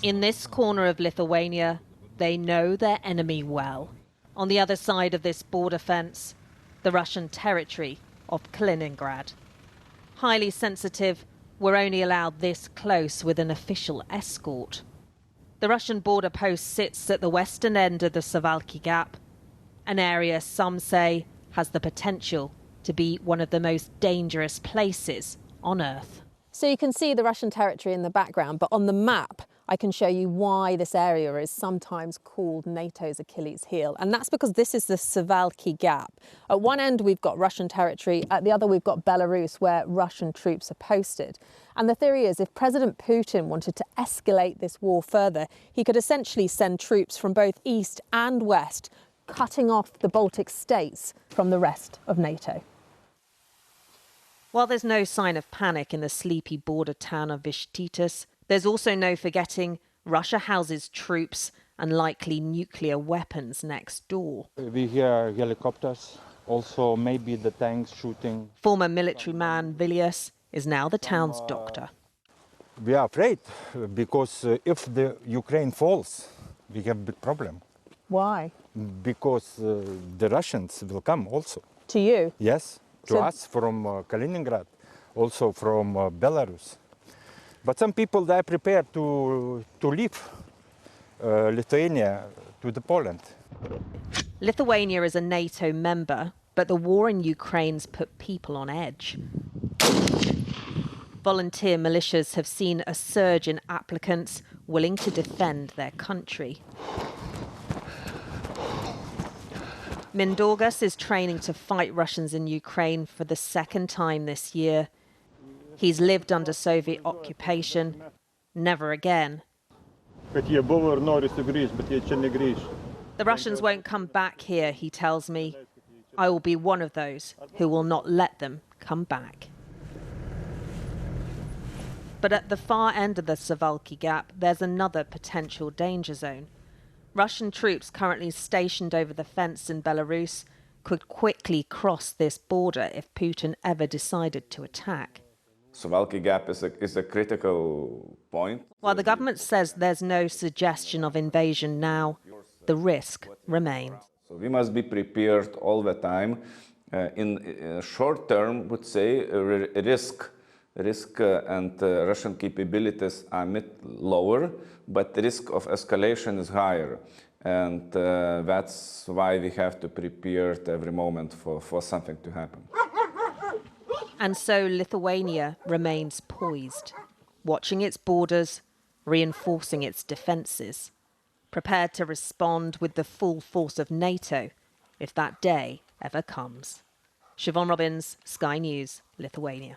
In this corner of Lithuania, they know their enemy well. On the other side of this border fence, the Russian territory of Kaliningrad. Highly sensitive, we're only allowed this close with an official escort. The Russian border post sits at the western end of the Suwałki Gap, an area some say has the potential to be one of the most dangerous places on Earth. So you can see the Russian territory in the background, but on the map I can show you why this area is sometimes called NATO's Achilles heel. And that's because this is the Suwałki Gap. At one end we've got Russian territory, at the other we've got Belarus, where Russian troops are posted. And the theory is if President Putin wanted to escalate this war further, he could essentially send troops from both east and west, cutting off the Baltic states from the rest of NATO. While there's no sign of panic in the sleepy border town of Vištytis, there's also no forgetting Russia houses troops and likely nuclear weapons next door. We hear helicopters, also maybe the tanks shooting. Former military man Vilius is now the town's doctor. We are afraid because if the Ukraine falls, we have a big problem. Why? Because the Russians will come also. To you? Yes, to us from Kaliningrad, also from Belarus. But some people, they are prepared to leave Lithuania to the Poland. Lithuania is a NATO member, but the war in Ukraine's put people on edge. Volunteer militias have seen a surge in applicants willing to defend their country. Mindaugas is training to fight Russians in Ukraine for the second time this year. He's lived under Soviet occupation. Never again. The Russians won't come back here, he tells me. I will be one of those who will not let them come back. But at the far end of the Suwałki Gap, there's another potential danger zone. Russian troops currently stationed over the fence in Belarus could quickly cross this border if Putin ever decided to attack. Suwałki Gap is a critical point. While the government says there's no suggestion of invasion now, the risk remains. So we must be prepared all the time. In short term, would say risk and Russian capabilities are lower, but the risk of escalation is higher. And that's why we have to prepare at every moment for something to happen. And so Lithuania remains poised, watching its borders, reinforcing its defences, prepared to respond with the full force of NATO if that day ever comes. Siobhan Robbins, Sky News, Lithuania.